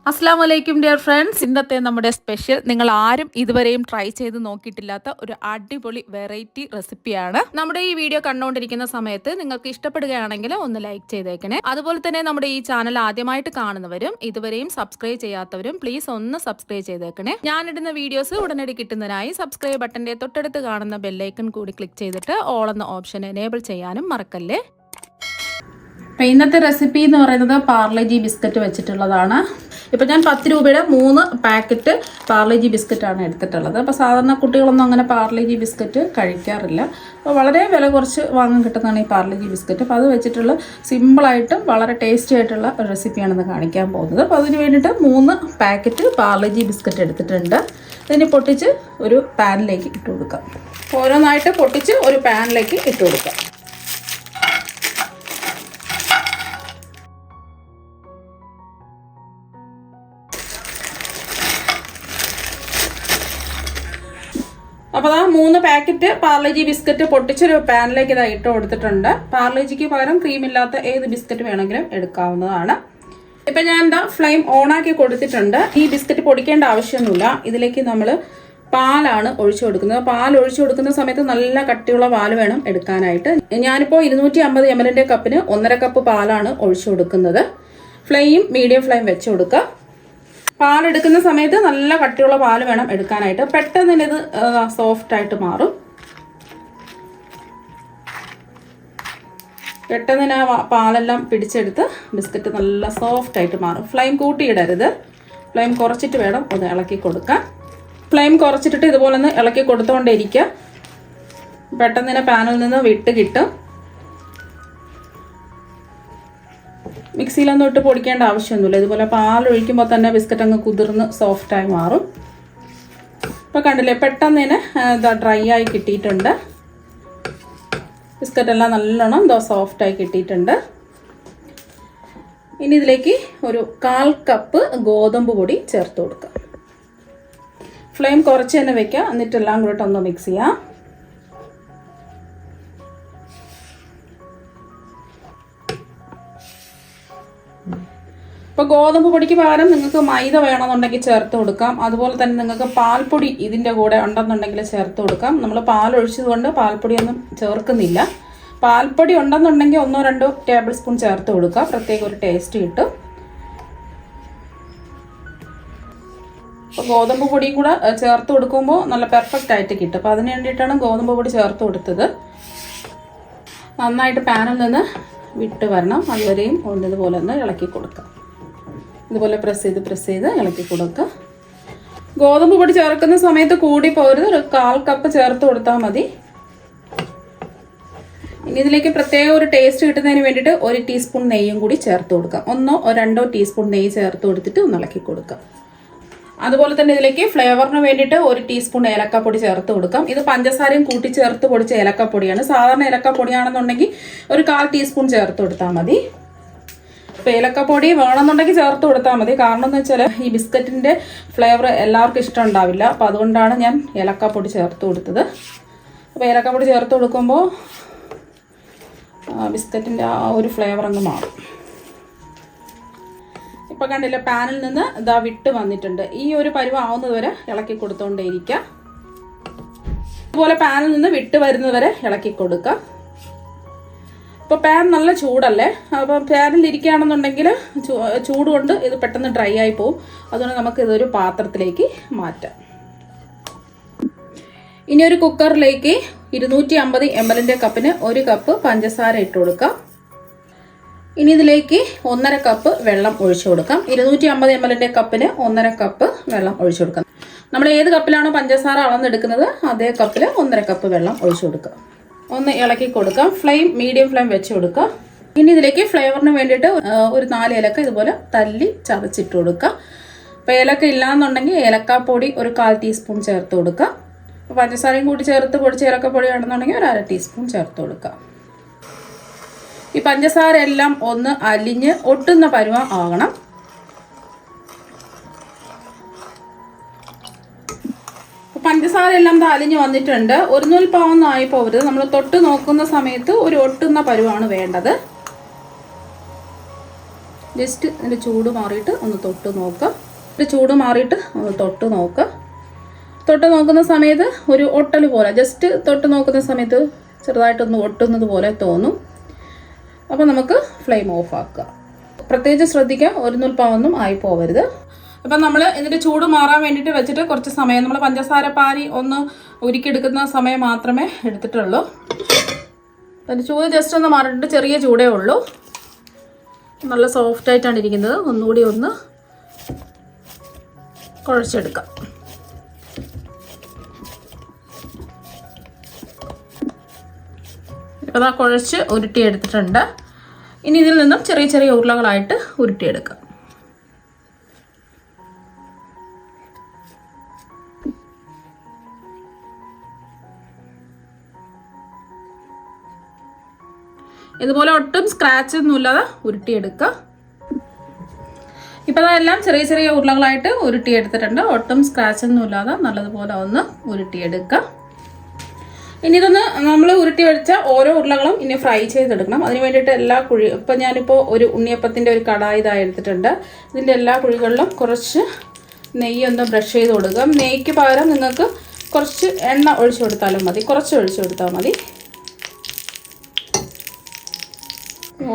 അസ്സലാമു അലൈക്കും dear friends. ഇന്നത്തെ നമ്മുടെ സ്പെഷ്യൽ നിങ്ങൾ ആരും ഇതുവരെയും ട്രൈ ചെയ്ത് നോക്കിയിട്ടില്ലാത്ത ഒരു അടിപൊളി വെറൈറ്റി റെസിപ്പിയാണ്. നമ്മുടെ ഈ വീഡിയോ കണ്ടുകൊണ്ടിരിക്കുന്ന സമയത്ത് നിങ്ങൾക്ക് ഇഷ്ടപ്പെടുകയാണെങ്കിൽ ഒന്ന് ലൈക്ക് ചെയ്തേക്കണേ. അതുപോലെ തന്നെ നമ്മുടെ ഈ ചാനൽ ആദ്യമായിട്ട് കാണുന്നവരും ഇതുവരെയും സബ്സ്ക്രൈബ് ചെയ്യാത്തവരും പ്ലീസ് ഒന്ന് സബ്സ്ക്രൈബ് ചെയ്തേക്കണേ. ഞാനിടുന്ന വീഡിയോസ് ഉടനടി കിട്ടുന്നതിനായി സബ്സ്ക്രൈബ് ബട്ടന്റെ തൊട്ടടുത്ത് കാണുന്ന ബെല്ലൈക്കൺ കൂടി ക്ലിക്ക് ചെയ്തിട്ട് ഓൾ എന്ന ഓപ്ഷൻ എനേബിൾ ചെയ്യാനും മറക്കല്ലേ. അപ്പോൾ ഇന്നത്തെ റെസിപ്പി എന്ന് പറയുന്നത് പാർലേജി ബിസ്ക്കറ്റ് വെച്ചിട്ടുള്ളതാണ്. ഇപ്പോൾ ഞാൻ 10 രൂപയുടെ 3 പാക്കറ്റ് പാർലേജി ബിസ്ക്കറ്റാണ് എടുത്തിട്ടുള്ളത്. അപ്പോൾ സാധാരണ കുട്ടികളൊന്നും അങ്ങനെ പാർലേജി ബിസ്ക്കറ്റ് കഴിക്കാറില്ല. അപ്പോൾ വളരെ വില കുറച്ച് വാങ്ങാൻ കിട്ടുന്നതാണ് ഈ പാർലേജി ബിസ്ക്കറ്റ്. അപ്പോൾ അത് വെച്ചിട്ടുള്ള സിമ്പിളായിട്ടും വളരെ ടേസ്റ്റി ആയിട്ടുള്ള ഒരു റെസിപ്പിയാണെന്ന് കാണിക്കാൻ പോകുന്നത്. അപ്പോൾ അതിന് വേണ്ടിയിട്ട് 3 പാക്കറ്റ് പാർലേജി ബിസ്ക്കറ്റ് എടുത്തിട്ടുണ്ട്. ഇതിനെ പൊട്ടിച്ച് ഒരു പാനിലേക്ക് ഇട്ട് കൊടുക്കാം. ഓരോന്നായിട്ട് പൊട്ടിച്ച് ഒരു പാനിലേക്ക് ഇട്ട് കൊടുക്കാം. അപ്പോൾ ആ 3 പാക്കറ്റ് പാർലേജി ബിസ്ക്കറ്റ് പൊട്ടിച്ചൊരു പാനിലേക്ക് ഇതാ ഇട്ട് കൊടുത്തിട്ടുണ്ട്. പാർലേജിക്ക് പകരം ക്രീമില്ലാത്ത ഏത് ബിസ്ക്കറ്റ് വേണമെങ്കിലും എടുക്കാവുന്നതാണ്. ഇപ്പം ഞാൻ എന്താ ഫ്ലെയിം ഓണാക്കി കൊടുത്തിട്ടുണ്ട്. ഈ ബിസ്ക്കറ്റ് പൊടിക്കേണ്ട ആവശ്യമൊന്നുമില്ല. ഇതിലേക്ക് നമ്മൾ പാലാണ് ഒഴിച്ചു കൊടുക്കുന്നത്. പാൽ ഒഴിച്ചു കൊടുക്കുന്ന സമയത്ത് നല്ല കട്ടിയുള്ള പാൽ വേണം എടുക്കാനായിട്ട്. ഞാനിപ്പോൾ 250 ml കപ്പിന് 1.5 കപ്പ് പാലാണ് ഒഴിച്ചു കൊടുക്കുന്നത്. ഫ്ലെയിം മീഡിയം ഫ്ലെയിം വെച്ച് കൊടുക്കുക. പാലെടുക്കുന്ന സമയത്ത് നല്ല കട്ടിയുള്ള പാൽ വേണം എടുക്കാനായിട്ട്. പെട്ടെന്ന് തന്നെ ഇത് സോഫ്റ്റായിട്ട് മാറും. പെട്ടെന്ന് തന്നെ ആ പാലെല്ലാം പിടിച്ചെടുത്ത് ബിസ്ക്കറ്റ് നല്ല സോഫ്റ്റായിട്ട് മാറും. ഫ്ലെയിം കൂട്ടിയിടരുത്. ഫ്ലെയിം കുറച്ചിട്ട് വേണം ഒന്ന് ഇളക്കി കൊടുക്കാൻ. ഫ്ലെയിം കുറച്ചിട്ടിട്ട് ഇതുപോലെ ഒന്ന് ഇളക്കി കൊടുത്തുകൊണ്ടേയിരിക്കുക. പെട്ടെന്ന് തന്നെ പാനിൽ നിന്ന് വിട്ട് കിട്ടും. മിക്സിയിലൊന്നും ഇട്ട് പൊടിക്കേണ്ട ആവശ്യമൊന്നുമില്ല. ഇതുപോലെ പാലൊഴിക്കുമ്പോൾ തന്നെ ബിസ്ക്കറ്റ് അങ്ങ് കുതിർന്ന് സോഫ്റ്റായി മാറും. ഇപ്പോൾ കണ്ടില്ലേ, പെട്ടെന്ന് തന്നെ ഇതാ ഡ്രൈ ആയി കിട്ടിയിട്ടുണ്ട്. ബിസ്ക്കറ്റെല്ലാം നല്ലോണം ഇതാ സോഫ്റ്റായി കിട്ടിയിട്ടുണ്ട്. ഇനി ഇതിലേക്ക് ഒരു 1/4 കപ്പ് ഗോതമ്പ് പൊടി ചേർത്ത് കൊടുക്കാം. ഫ്ലെയിം കുറച്ച് തന്നെ വെക്കാം. എന്നിട്ടെല്ലാം കൂടെ ഒന്ന് മിക്സ് ചെയ്യാം. ഇപ്പോൾ ഗോതമ്പ് പൊടിക്ക് പകരം നിങ്ങൾക്ക് മൈദ വേണമെന്നുണ്ടെങ്കിൽ ചേർത്ത് കൊടുക്കാം. അതുപോലെ തന്നെ നിങ്ങൾക്ക് പാൽപ്പൊടി ഇതിൻ്റെ കൂടെ ഉണ്ടെന്നുണ്ടെങ്കിൽ ചേർത്ത് കൊടുക്കാം. നമ്മൾ പാൽ ഒഴിച്ചതുകൊണ്ട് പാൽപ്പൊടിയൊന്നും ചേർക്കുന്നില്ല. പാൽപ്പൊടി ഉണ്ടെന്നുണ്ടെങ്കിൽ 1-2 ടേബിൾ സ്പൂൺ ചേർത്ത് കൊടുക്കുക. പ്രത്യേക ഒരു ടേസ്റ്റ് കിട്ടും. അപ്പോൾ ഗോതമ്പ് പൊടിയും കൂടെ ചേർത്ത് കൊടുക്കുമ്പോൾ നല്ല പെർഫെക്റ്റ് ആയിട്ട് കിട്ടും. അപ്പോൾ അതിന് വേണ്ടിയിട്ടാണ് ഗോതമ്പ് പൊടി ചേർത്ത് കൊടുത്തത്. നന്നായിട്ട് പാനിൽ നിന്ന് വിട്ട് വരണം. അതുവരെയും ഇതുപോലെ ഒന്ന് ഇളക്കി കൊടുക്കാം. ഇതുപോലെ പ്രസ് ചെയ്ത് ഇളക്കി കൊടുക്കുക. ഗോതമ്പ് പൊടി ചേർക്കുന്ന സമയത്ത് കൂടി പോരുത്. ഒരു 1/4 കപ്പ് ചേർത്ത് കൊടുത്താൽ മതി. ഇനി ഇതിലേക്ക് പ്രത്യേക ഒരു ടേസ്റ്റ് കിട്ടുന്നതിന് വേണ്ടിയിട്ട് 1 ടീസ്പൂൺ നെയ്യും കൂടി ചേർത്ത് കൊടുക്കാം. 1-2 ടീസ്പൂൺ നെയ്യ് ചേർത്ത് കൊടുത്തിട്ട് ഒന്ന് ഇളക്കി കൊടുക്കാം. അതുപോലെ തന്നെ ഇതിലേക്ക് ഫ്ലേവറിന് വേണ്ടിയിട്ട് 1 ടീസ്പൂൺ ഏലക്കപ്പൊടി ചേർത്ത് കൊടുക്കാം. ഇത് പഞ്ചസാരയും കൂട്ടി ചേർത്ത് പൊടിച്ച ഏലക്കപ്പൊടിയാണ്. സാധാരണ ഏലക്കപ്പൊടിയാണെന്നുണ്ടെങ്കിൽ ഒരു 1/4 ടീസ്പൂൺ ചേർത്ത് കൊടുത്താൽ മതി. അപ്പോൾ ഏലക്കപ്പൊടി വേണമെന്നുണ്ടെങ്കിൽ ചേർത്ത് കൊടുത്താൽ മതി. കാരണം എന്ന് വെച്ചാൽ ഈ ബിസ്ക്കറ്റിൻ്റെ ഫ്ലേവർ എല്ലാവർക്കും ഇഷ്ടം ഉണ്ടാവില്ല. അപ്പോൾ അതുകൊണ്ടാണ് ഞാൻ ഏലക്കപ്പൊടി ചേർത്ത് കൊടുത്തത്. അപ്പോൾ ഏലക്കപ്പൊടി ചേർത്ത് കൊടുക്കുമ്പോൾ ബിസ്ക്കറ്റിൻ്റെ ആ ഒരു ഫ്ലേവർ അങ്ങ് മാറും. ഇപ്പോൾ കണ്ടില്ല, പാനിൽ നിന്ന് ഇതാ വിട്ട് വന്നിട്ടുണ്ട്. ഈ ഒരു പരുവം ആവുന്നത് വരെ ഇളക്കി കൊടുത്തുകൊണ്ടേയിരിക്കുക. അതുപോലെ പാനിൽ നിന്ന് വിട്ട് വരുന്നത് വരെ ഇളക്കി കൊടുക്കുക. ഇപ്പോൾ പാൻ നല്ല ചൂടല്ലേ. അപ്പോൾ പാനിൽ ഇരിക്കുകയാണെന്നുണ്ടെങ്കിൽ ചൂട് കൊണ്ട് ഇത് പെട്ടെന്ന് ഡ്രൈ ആയി പോകും. അതുകൊണ്ട് നമുക്ക് ഇതൊരു പാത്രത്തിലേക്ക് മാറ്റാം. ഇനി ഒരു കുക്കറിലേക്ക് 250 ml കപ്പിന് 1 കപ്പ് പഞ്ചസാര ഇട്ട് കൊടുക്കാം. ഇനി ഇതിലേക്ക് 1.5 കപ്പ് വെള്ളം ഒഴിച്ചു കൊടുക്കാം. 250 ml കപ്പിന് 1.5 കപ്പ് വെള്ളം ഒഴിച്ചു കൊടുക്കാം. നമ്മൾ ഏത് കപ്പിലാണോ പഞ്ചസാര അളന്നെടുക്കുന്നത് അതേ കപ്പിൽ 1.5 കപ്പ് വെള്ളം ഒഴിച്ചു കൊടുക്കുക. ഒന്ന് ഇളക്കി കൊടുക്കാം. ഫ്ലെയിം മീഡിയം ഫ്ലെയിം വെച്ച് കൊടുക്കുക. ഇനി ഇതിലേക്ക് ഫ്ലേവറിന് വേണ്ടിയിട്ട് ഒരു 4 ഏലക്ക ഇതുപോലെ തല്ലി ചതച്ചിട്ട് കൊടുക്കുക. അപ്പോൾ ഏലക്ക ഇല്ലാന്നുണ്ടെങ്കിൽ ഏലക്കാപ്പൊടി ഒരു 1/4 ടീസ്പൂൺ ചേർത്ത് കൊടുക്കുക. പഞ്ചസാരയും കൂടി ചേർത്ത് പൊടിച്ച് ഏലക്കപ്പൊടി ആണെന്നുണ്ടെങ്കിൽ ഒരു 1/2 ടീസ്പൂൺ ചേർത്ത് കൊടുക്കുക. ഈ പഞ്ചസാര എല്ലാം ഒന്ന് അലിഞ്ഞ് ഒട്ടുന്ന പരുവം ആകണം. പഞ്ചസാര എല്ലാം അലിഞ്ഞ് വന്നിട്ടുണ്ട്. ഒരു നൂൽ പാവൊന്നും ആയി പോകരുത്. നമ്മൾ തൊട്ട് നോക്കുന്ന സമയത്ത് ഒരു ഒട്ടുന്ന പരുവാണ് വേണ്ടത്. ജസ്റ്റ് ഇതിൻ്റെ ചൂട് മാറിയിട്ട് ഒന്ന് തൊട്ട് നോക്കുക. ചൂട് മാറിയിട്ട് ഒന്ന് തൊട്ട് നോക്കുക. തൊട്ട് നോക്കുന്ന സമയത്ത് ഒരു ഒട്ടൽ പോലെ, ജസ്റ്റ് തൊട്ട് നോക്കുന്ന സമയത്ത് ചെറുതായിട്ടൊന്ന് ഒട്ടുന്നത് പോലെ തോന്നും. അപ്പോൾ നമുക്ക് ഫ്ലെയിം ഓഫ് ആക്കുക. പ്രത്യേകിച്ച് ശ്രദ്ധിക്കുക, ഒരു നൂൽപ്പാവൊന്നും ആയി പോകരുത്. അപ്പം നമ്മൾ ഇതിൻ്റെ ചൂട് മാറാൻ വേണ്ടിയിട്ട് വെച്ചിട്ട് കുറച്ച് സമയം, നമ്മൾ പഞ്ചസാര പാനി ഒന്ന് ഉരുക്കിയെടുക്കുന്ന സമയം മാത്രമേ എടുത്തിട്ടുള്ളൂ. അതിൻ്റെ ചൂട് ജസ്റ്റ് ഒന്ന് മാറിയിട്ട് ചെറിയ ചൂടേ ഉള്ളൂ. നല്ല സോഫ്റ്റായിട്ടാണ് ഇരിക്കുന്നത്. ഒന്നുകൂടി ഒന്ന് കുഴച്ചെടുക്കാം. അപ്പോൾ ആ കുഴച്ച് ഉരുട്ടിയെടുത്തിട്ടുണ്ട്. ഇനി ഇതിൽ നിന്നും ചെറിയ ചെറിയ ഉരുളകളായിട്ട് ഉരുട്ടിയെടുക്കാം. ഇതുപോലെ ഒട്ടും സ്ക്രാച്ച് ഒന്നും ഇല്ലാതെ ഉരുട്ടിയെടുക്കുക. ഇപ്പം അതെല്ലാം ചെറിയ ചെറിയ ഉരുളകളായിട്ട് ഉരുട്ടിയെടുത്തിട്ടുണ്ട്. ഒട്ടും സ്ക്രാച്ച് ഒന്നും ഇല്ലാതെ നല്ലതുപോലെ ഒന്ന് ഉരുട്ടിയെടുക്കുക. ഇനി ഇതൊന്ന് നമ്മൾ ഉരുട്ടി വെച്ച ഓരോ ഉരുളകളും ഇനി ഫ്രൈ ചെയ്തെടുക്കണം. അതിന് വേണ്ടിയിട്ട് എല്ലാ ഇപ്പം ഞാനിപ്പോൾ ഒരു ഉണ്ണിയപ്പത്തിൻ്റെ ഒരു കടായി ഇതായി എടുത്തിട്ടുണ്ട്. ഇതിൻ്റെ എല്ലാ കുഴികളിലും കുറച്ച് നെയ്യ് ഒന്ന് ബ്രഷ് ചെയ്ത് കൊടുക്കുക. നെയ്ക്ക് പകരം നിങ്ങൾക്ക് കുറച്ച് എണ്ണ ഒഴിച്ചു കൊടുത്താലും മതി, കുറച്ച് ഒഴിച്ചു കൊടുത്താൽ മതി.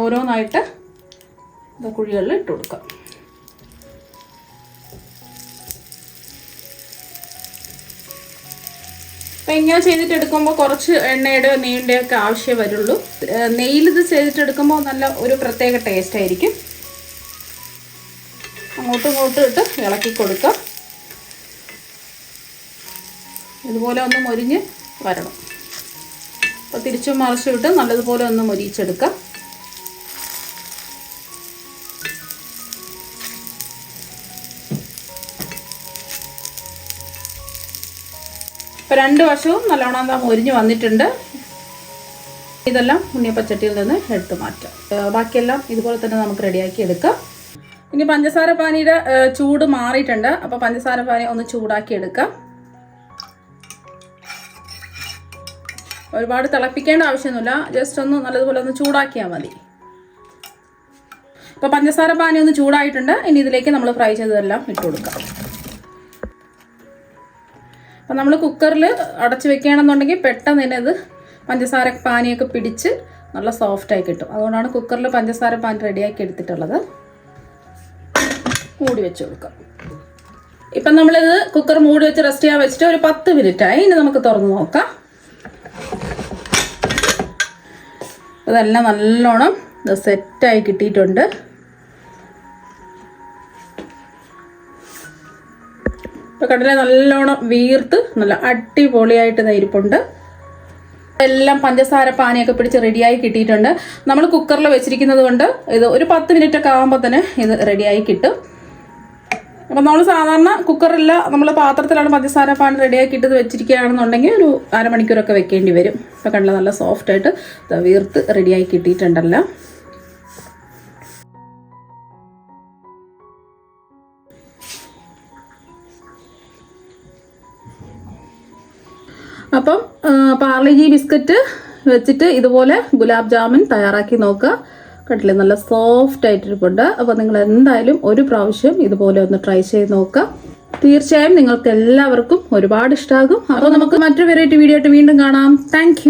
ഓരോന്നായിട്ട് കുഴികളിൽ ഇട്ട് കൊടുക്കാം. അപ്പം ഇങ്ങനെ ചെയ്തിട്ടെടുക്കുമ്പോൾ കുറച്ച് എണ്ണയുടെയോ നെയ്യുടെയോ ഒക്കെ ആവശ്യമേ വരുള്ളൂ. നെയ്യിൽ ഇത് ചെയ്തിട്ടെടുക്കുമ്പോൾ നല്ല ഒരു പ്രത്യേക ടേസ്റ്റ് ആയിരിക്കും. അങ്ങോട്ടും ഇങ്ങോട്ടും ഇട്ട് ഇളക്കി കൊടുക്കുക. ഇതുപോലെ ഒന്ന് മൊരിഞ്ഞ് വരണം. അപ്പോൾ തിരിച്ചും മറിച്ചും ഇട്ട് നല്ലതുപോലെ ഒന്ന് മൊരിച്ചെടുക്കുക. ഇപ്പോൾ രണ്ട് വശവും നല്ലോണം മൊരിഞ്ഞ് വന്നിട്ടുണ്ട്. ഇതെല്ലാം ഉണ്ണിയപ്പച്ചട്ടിയിൽ നിന്ന് എടുത്ത് മാറ്റാം. ബാക്കിയെല്ലാം ഇതുപോലെ തന്നെ നമുക്ക് റെഡിയാക്കി എടുക്കാം. ഇനി പഞ്ചസാര പാനിയുടെ ചൂട് മാറിയിട്ടുണ്ട്. അപ്പോൾ പഞ്ചസാര പാനി ഒന്ന് ചൂടാക്കി എടുക്കാം. ഒരുപാട് തിളപ്പിക്കേണ്ട ആവശ്യമൊന്നുമില്ല, ജസ്റ്റ് ഒന്ന് നല്ലതുപോലെ ഒന്ന് ചൂടാക്കിയാൽ മതി. അപ്പോൾ പഞ്ചസാര പാനി ഒന്ന് ചൂടായിട്ടുണ്ട്. ഇനി ഇതിലേക്ക് നമ്മൾ ഫ്രൈ ചെയ്തതെല്ലാം ഇട്ട് കൊടുക്കാം. അപ്പം നമ്മൾ കുക്കറിൽ അടച്ച് വെക്കുകയാണെന്നുണ്ടെങ്കിൽ പെട്ടെന്ന് തന്നെ ഇത് പഞ്ചസാര പാനിയൊക്കെ പിടിച്ച് നല്ല സോഫ്റ്റായി കിട്ടും. അതുകൊണ്ടാണ് കുക്കറിൽ പഞ്ചസാര പാനി റെഡിയാക്കി എടുത്തിട്ടുള്ളത്. മൂടി വെച്ച് കൊടുക്കാം. ഇപ്പം നമ്മളിത് കുക്കർ മൂടി വെച്ച് റെസ്റ്റ് ചെയ്യാൻ വെച്ചിട്ട് ഒരു 10 മിനിറ്റായി. ഇനി നമുക്ക് തുറന്ന് നോക്കാം. ഇതെല്ലാം നല്ലോണം സെറ്റായി കിട്ടിയിട്ടുണ്ട്. ഇപ്പോൾ കടല നല്ലോണം വീർത്ത് നല്ല അടിപൊളിയായിട്ട് ഇരിപ്പുണ്ട്. എല്ലാം പഞ്ചസാര പാനിയൊക്കെ പിടിച്ച് റെഡിയായി കിട്ടിയിട്ടുണ്ട്. നമ്മൾ കുക്കറിൽ വെച്ചിരിക്കുന്നത് കൊണ്ട് ഇത് ഒരു 10 മിനിറ്റ് ഒക്കെ ആകുമ്പോൾ തന്നെ ഇത് റെഡിയായി കിട്ടും. അപ്പം നമ്മൾ സാധാരണ കുക്കറില്ല, നമ്മൾ പാത്രത്തിലാണ് പഞ്ചസാര പാനി റെഡിയാക്കി ഇട്ടത് വെച്ചിരിക്കുകയാണെന്നുണ്ടെങ്കിൽ ഒരു അരമണിക്കൂറൊക്കെ വെക്കേണ്ടി വരും. ഇപ്പോൾ കടല നല്ല സോഫ്റ്റായിട്ട് വീർത്ത് റെഡിയായി കിട്ടിയിട്ടുണ്ടല്ലോ. അപ്പം പാർലിജി ബിസ്ക്കറ്റ് വെച്ചിട്ട് ഇതുപോലെ ഗുലാബ് ജാമുൻ തയ്യാറാക്കി നോക്കുക. കണ്ടില്ലേ, നല്ല സോഫ്റ്റ് ആയിട്ടിരിപ്പുണ്ട്. അപ്പോൾ നിങ്ങൾ എന്തായാലും ഒരു പ്രാവശ്യം ഇതുപോലെ ഒന്ന് ട്രൈ ചെയ്ത് നോക്കുക. തീർച്ചയായും നിങ്ങൾക്ക് എല്ലാവർക്കും ഒരുപാട് ഇഷ്ടമാകും. അപ്പോൾ നമുക്ക് മറ്റൊരു വെറൈറ്റി വീഡിയോ ആയിട്ട് വീണ്ടും കാണാം. താങ്ക്